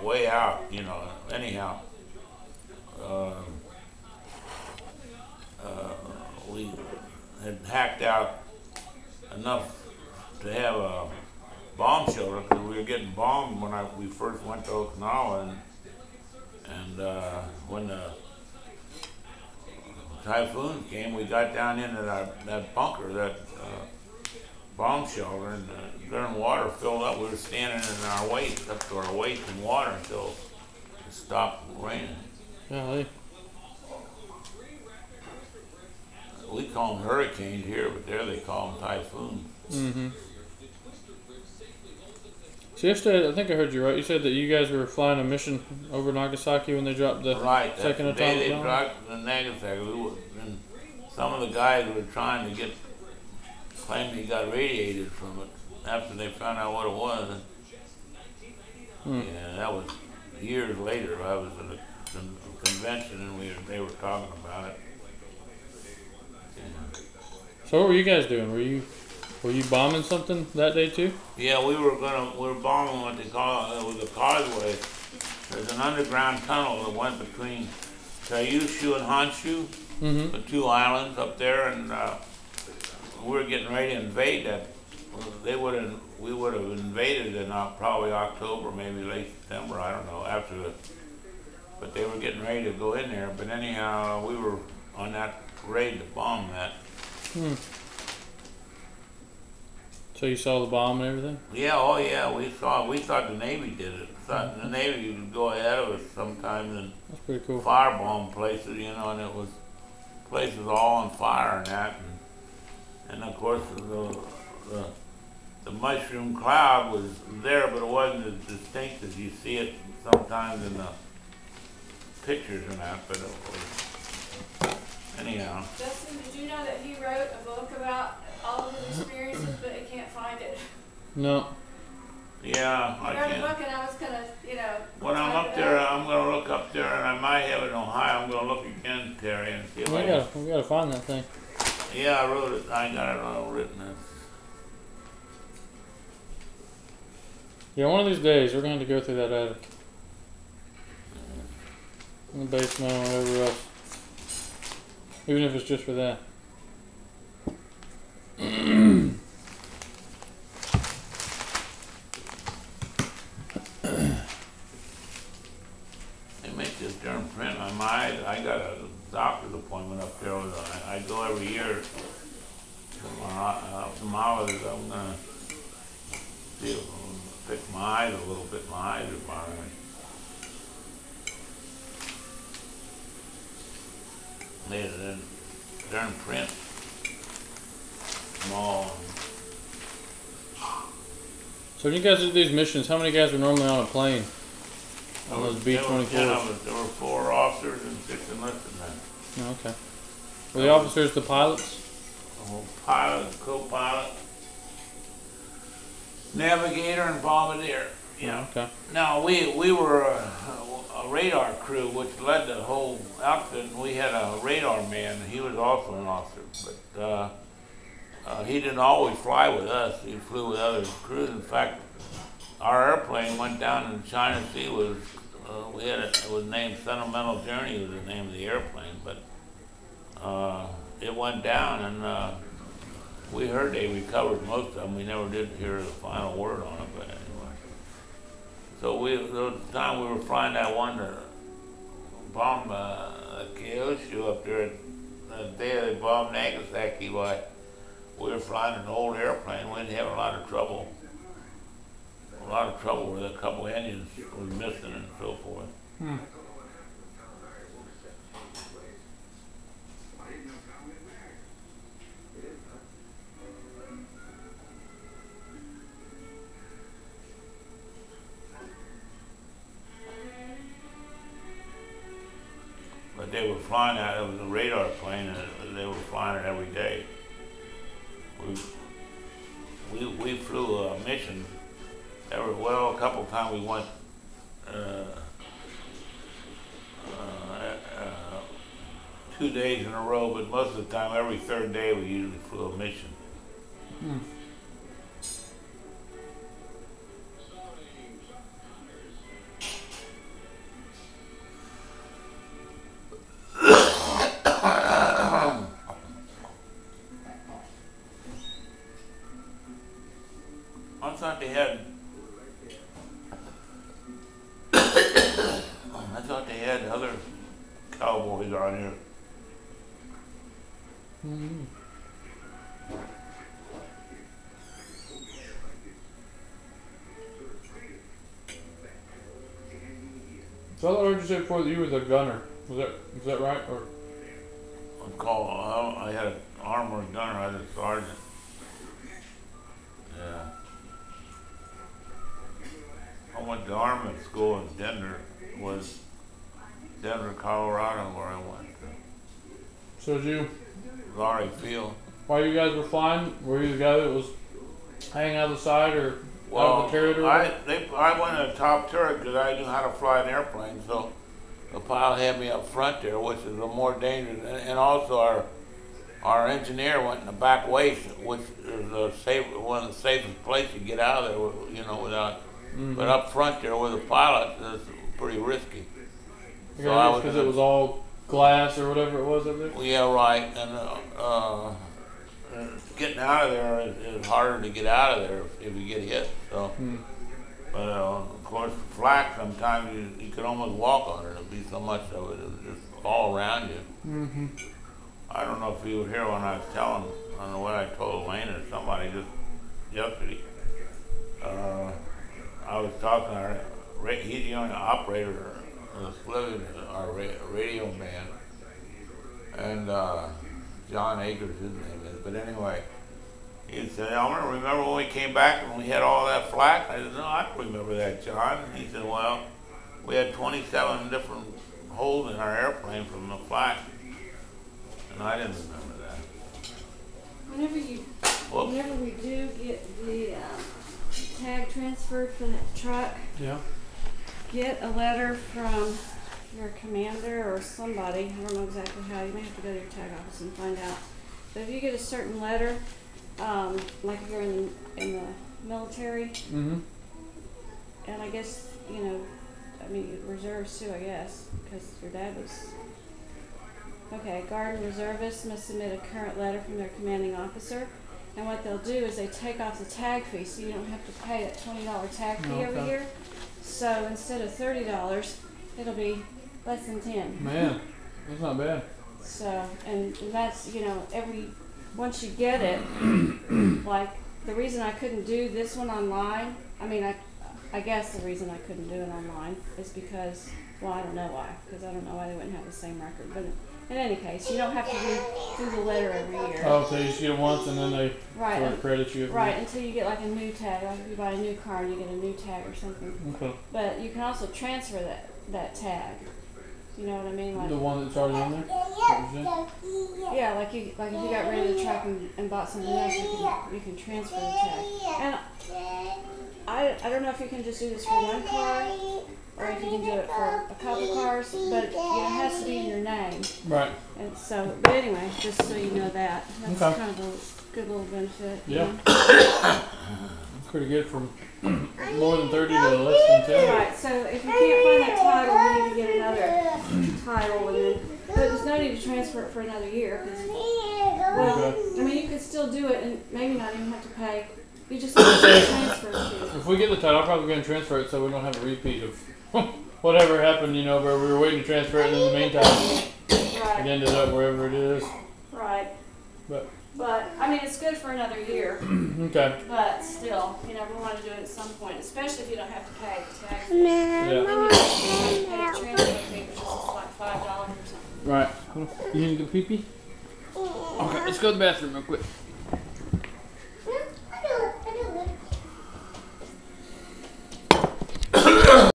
way out, you know. Anyhow, uh, we had hacked out enough to have a bomb shelter because we were getting bombed when we first went to Okinawa, and when the typhoon came, we got down into that bunker, that bomb shelter, and during water filled up. We were standing in our waist, up to our waist in water until it stopped raining. Golly. We call them hurricanes here, but there they call them typhoons. Mm-hmm. So yesterday, I think I heard you right. You said that you guys were flying a mission over Nagasaki when they dropped the second atomic bomb. Right, they dropped the Nagasaki. And some of the guys were trying to claim they got radiated from it after they found out what it was. Yeah, that was years later. I was at a convention and they were talking about it. Yeah. So what were you guys doing? Were you bombing something that day too? Yeah, we were bombing what they call it was a causeway. There's an underground tunnel that went between Kyushu and Honshu, the two islands up there, and we were getting ready to invade that. We would have invaded in probably October, maybe late September. I don't know but they were getting ready to go in there. But anyhow, we were on that raid to bomb that. So you saw the bomb and everything? Yeah, oh yeah, we thought the Navy did it. Thought the Navy would go ahead of us sometimes and that's pretty cool. Firebomb places, you know, and it was places all on fire and that, and of course the mushroom cloud was there, but it wasn't as distinct as you see it sometimes in the pictures and that. But it was, anyhow. Justin, did you know that he wrote a book about all of his experiences, but he can't find it? No. Yeah, I can't. He wrote a book, and I was gonna, When I'm up there, I'm gonna look up there, and I might have it in Ohio. I'm gonna look again, Terry, and see if we gotta find that thing. Yeah, I wrote it. I got it all written. Yeah, one of these days we're going to go through that attic. In the basement or whatever else. Even if it's just for that. They make this darn print on my eyes. I got a doctor's appointment up there. I go every year to my ophthalmologist. I'm going to see if fix my eyes a little bit. My eyes are bothering me. They're darn print. Small. So when you guys did these missions, how many guys were normally on a plane? On those B-24s? There were 4 officers and 6 enlisted men. Oh, okay. Were the officers the pilots? Pilot, co-pilot, navigator, and bombardier. Yeah. Okay. Now we were a radar crew, which led the whole outfit, and we had a radar man. He was also an officer, but he didn't always fly with us. He flew with other crews. In fact, our airplane went down in the China Sea. It was named Sentimental Journey. Was the name of the airplane, but it went down, and we heard they recovered most of them. We never did hear the final word on it, but anyway. So the time we were flying that one to bomb Kyushu up there, the day they bombed Nagasaki, we were flying an old airplane. We didn't have a lot of trouble. With a couple of engines were missing and so forth. But they were flying it was a radar plane, and they were flying it every day. We flew a mission. A couple of times we went 2 days in a row, but most of the time, every 3rd day, we usually flew a mission. had. I thought they had other cowboys on here. Mm-hmm. So I heard you say before that you was a gunner. Is that right? Or I had an armored gunner. I was a sergeant. Yeah. I went to army school in Denver, Colorado, where I went to. so did you? Laurie Field. While you guys were flying, were you the guy that was hanging out the side or out of the turret? Or I went in the top turret because I knew how to fly an airplane. So the pilot had me up front there, which is a more dangerous. And also our engineer went in the back waist, which is one of the safest places to get out of there. You know, without. Mm-hmm. But up front there with a pilot, it's pretty risky. So because it was all glass or whatever it was up there? Well, yeah, right. And getting out of there is harder to get out of there if you get hit. So, but of course, flak sometimes you could almost walk on it. It'd be so much of it, it's just all around you. Mm-hmm. I don't know if you were here when I was telling, I don't know what I told Elaine or somebody just yesterday. I was talking to her, he's the only operator that's living, our radio man, and John Akers, his name is. But anyway, he said, Elmer, remember when we came back and we had all that flak? I said, no, I don't remember that, John. And he said, well, we had 27 different holes in our airplane from the flak, and I didn't remember that. Whenever we do get the tag transferred for that truck, Yeah. get a letter from your commander or somebody. I don't know exactly how. You may have to go to your tag office and find out. But if you get a certain letter, like if you're in the military, Mm-hmm. and I guess reserves too. I guess because your dad was. Okay, Guard and reservists must submit a current letter from their commanding officer. And what they'll do is they take off the tag fee, so you don't have to pay that $20 tag fee every year. So instead of $30, it'll be less than $10. Man, that's not bad. So, and that's, once you get it, like, the reason I couldn't do this one online, I guess the reason I couldn't do it online is because, well, I don't know why, because I don't know why they wouldn't have the same record, but in any case, you don't have to do the letter every year. Oh, so you just get it once and then they Right, credit you. right, until you get like a new tag, like if you buy a new car and you get a new tag or something. Okay. But you can also transfer that tag. You know what I mean? Like The one that's already on there? yeah, like if you got rid of the truck and bought something else, you can transfer the tag. And I don't know if you can just do this for one car or if you can do it for a couple cars, but it has to be in your name. Right. And so, but anyway, just so you know that. That's Okay. kind of a good little benefit. Yeah. You know? That's pretty good from more than 30 to less than 10. Right, so if you can't find that title, you need to get another title, and then, but there's no need to transfer it for another year, because, you could still do it and maybe not even have to pay. You just have to transfer it. If we get the title, I'm probably going to transfer it so we don't have a repeat of whatever happened, where we were waiting to transfer it, and in the meantime, it ended up wherever it is. Right. But it's good for another year. Okay. But still, we want to do it at some point, especially if you don't have to pay the tax. Yeah. Then you have to pay the transfer fee, which is like $5 or something. Right. You need to go pee-pee? Okay, let's go to the bathroom real quick.